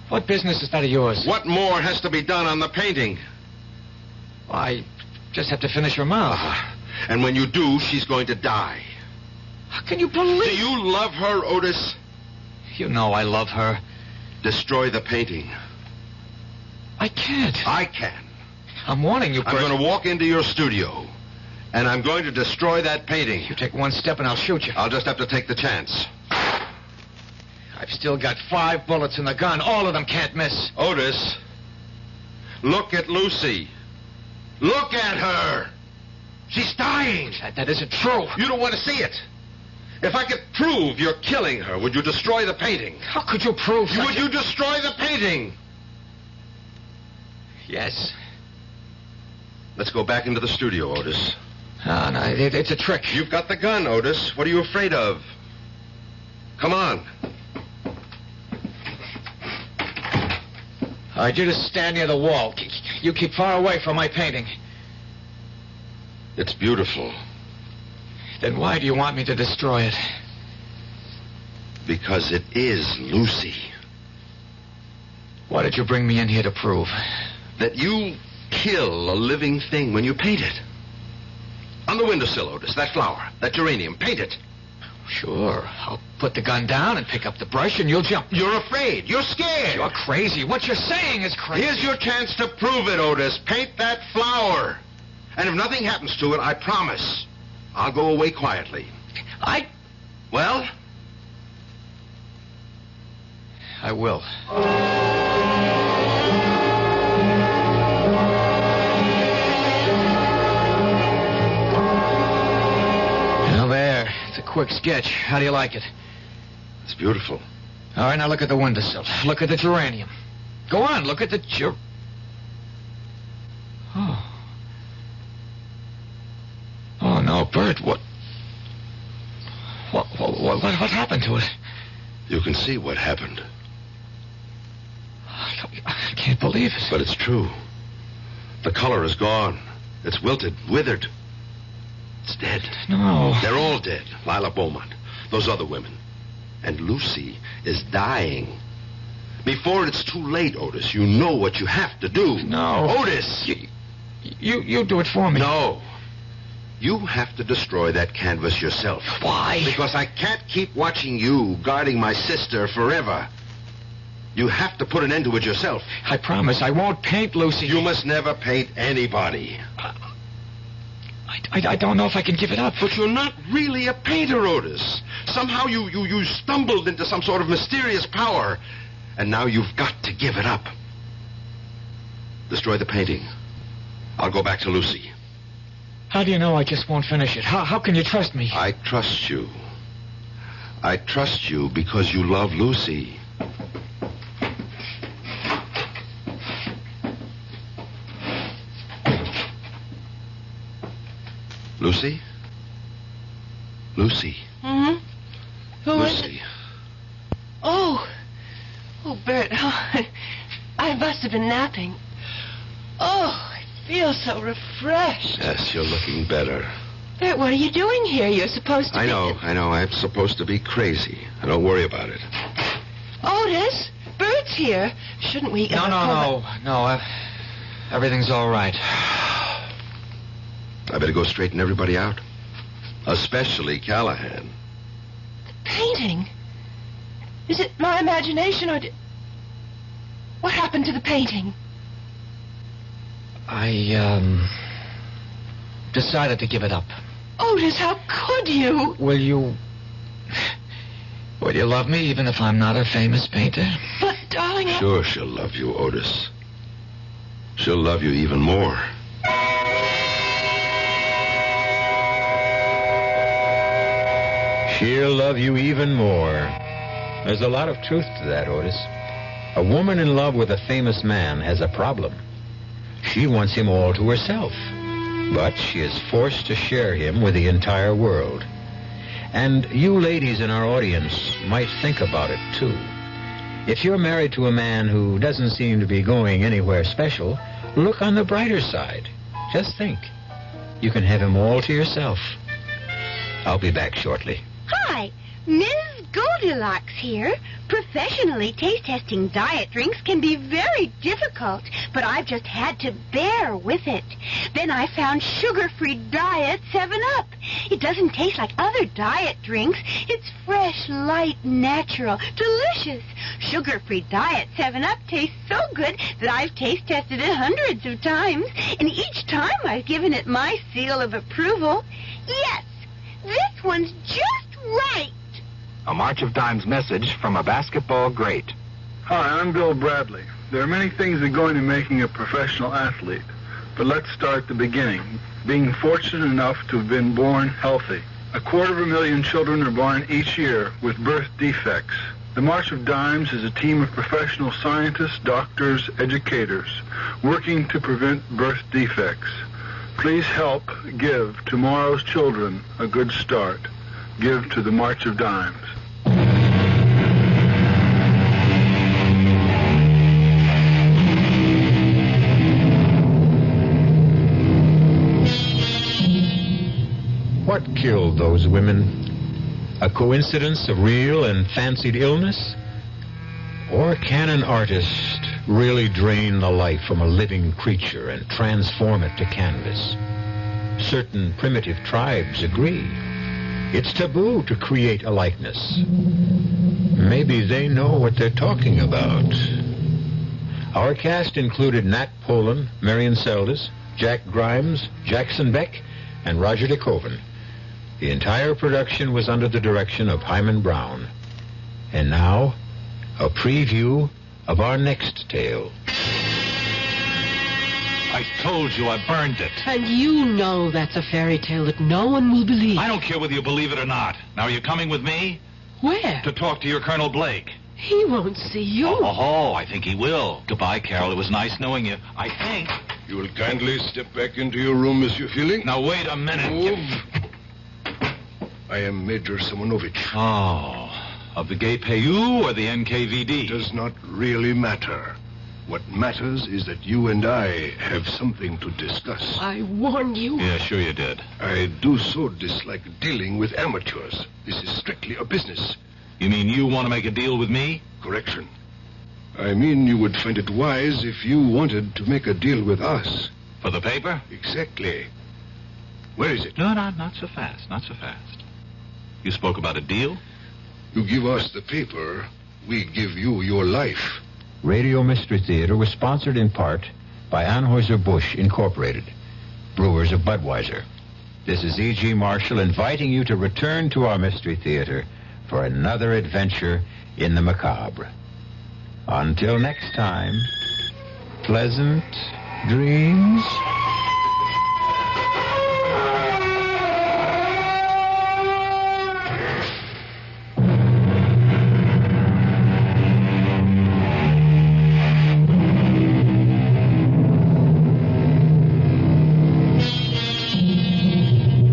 What business is that of yours? What more has to be done on the painting? Well, I just have to finish her mouth. And when you do, she's going to die. How can you believe... Do you love her, Otis? You know I love her. Destroy the painting. I can't. I can. I'm warning you, Bert. I'm going to walk into your studio, and I'm going to destroy that painting. You take one step and I'll shoot you. I'll just have to take the chance. I've still got 5 bullets in the gun. All of them can't miss. Otis, look at Lucy. Look at her. She's dying. That isn't true. You don't want to see it. If I could prove you're killing her, would you destroy the painting? How could you prove such Would you destroy the painting? Yes. Let's go back into the studio, Otis. Oh, no, it's a trick. You've got the gun, Otis. What are you afraid of? Come on. All right, you just stand near the wall. You keep far away from my painting. It's beautiful. Then why do you want me to destroy it? Because it is Lucy. What did you bring me in here to prove? That you kill a living thing when you paint it. On the windowsill, Otis, that flower, that geranium, paint it. Sure. I'll put the gun down and pick up the brush and you'll jump. You're afraid. You're scared. You're crazy. What you're saying is crazy. Here's your chance to prove it, Otis. Paint that flower. And if nothing happens to it, I promise, I'll go away quietly. Well? I will. Now there. It's a quick sketch. How do you like it? It's beautiful. All right, now look at the windowsill. Look at the geranium. Go on, look at the Oh, no, Bert, what happened to it? You can see what happened. I can't believe it. But it's true. The color is gone. It's wilted, withered. It's dead. No. They're all dead. Lila Beaumont, those other women. And Lucy is dying. Before it's too late, Otis, you know what you have to do. No. Otis! You do it for me. No. You have to destroy that canvas yourself. Why? Because I can't keep watching you guarding my sister forever. You have to put an end to it yourself. I promise I won't paint Lucy. You must never paint anybody. I don't know if I can give it up. But you're not really a painter, Otis. Somehow you stumbled into some sort of mysterious power. And now you've got to give it up. Destroy the painting. I'll go back to Lucy. How do you know I just won't finish it? How can you trust me? I trust you. I trust you because you love Lucy. Lucy? Lucy. Mm-hmm. Who is it? Lucy. Oh, Bert. Oh, I must have been napping. Oh, I feel so refreshed. Yes, you're looking better. Bert, what are you doing here? You're supposed to I be... know. I'm supposed to be crazy. Don't worry about it. Otis, Bert's here. Shouldn't we... No. Everything's all right. I better go straighten everybody out. Especially Callahan. The painting? Is it my imagination or... What happened to the painting? I, decided to give it up. Otis, how could you? Will you love me even if I'm not a famous painter? But, darling, Sure she'll love you, Otis. She'll love you even more. She'll love you even more. There's a lot of truth to that, Otis. A woman in love with a famous man has a problem. She wants him all to herself, but she is forced to share him with the entire world. And you ladies in our audience might think about it, too. If you're married to a man who doesn't seem to be going anywhere special, look on the brighter side. Just think. You can have him all to yourself. I'll be back shortly. Hi, Ms. Goldilocks here. Professionally taste-testing diet drinks can be very difficult, but I've just had to bear with it. Then I found sugar-free Diet 7-Up. It doesn't taste like other diet drinks. It's fresh, light, natural, delicious. Sugar-free Diet 7-Up tastes so good that I've taste-tested it hundreds of times, and each time I've given it my seal of approval. Yes, this one's just right. A March of Dimes message from a basketball great. Hi, I'm Bill Bradley. There are many things that go into making a professional athlete. But let's start at the beginning. Being fortunate enough to have been born healthy. 250,000 children are born each year with birth defects. The March of Dimes is a team of professional scientists, doctors, educators, working to prevent birth defects. Please help give tomorrow's children a good start. Give to the March of Dimes. What killed those women? A coincidence of real and fancied illness? Or can an artist really drain the life from a living creature and transform it to canvas? Certain primitive tribes agree. It's taboo to create a likeness. Maybe they know what they're talking about. Our cast included Nat Polan, Marion Seldes, Jack Grimes, Jackson Beck, and Roger DeKoven. The entire production was under the direction of Hyman Brown. And now, a preview of our next tale. I told you I burned it. And you know that's a fairy tale that no one will believe. I don't care whether you believe it or not. Now, are you coming with me? Where? To talk to your Colonel Blake. He won't see you. Oh, I think he will. Goodbye, Carol. It was nice knowing you. I think. You will kindly step back into your room, Monsieur Feeling. Now, wait a minute. Move. I am Major Simonovich. Oh, of the Gay Payou or the NKVD? It does not really matter. What matters is that you and I have something to discuss. I warned you. Yeah, sure you did. I do so dislike dealing with amateurs. This is strictly a business. You mean you want to make a deal with me? Correction. I mean you would find it wise if you wanted to make a deal with us. For the paper? Exactly. Where is it? No, not so fast. Not so fast. You spoke about a deal? You give us the paper, we give you your life. Radio Mystery Theater was sponsored in part by Anheuser-Busch Incorporated, brewers of Budweiser. This is E.G. Marshall inviting you to return to our Mystery Theater for another adventure in the macabre. Until next time, pleasant dreams.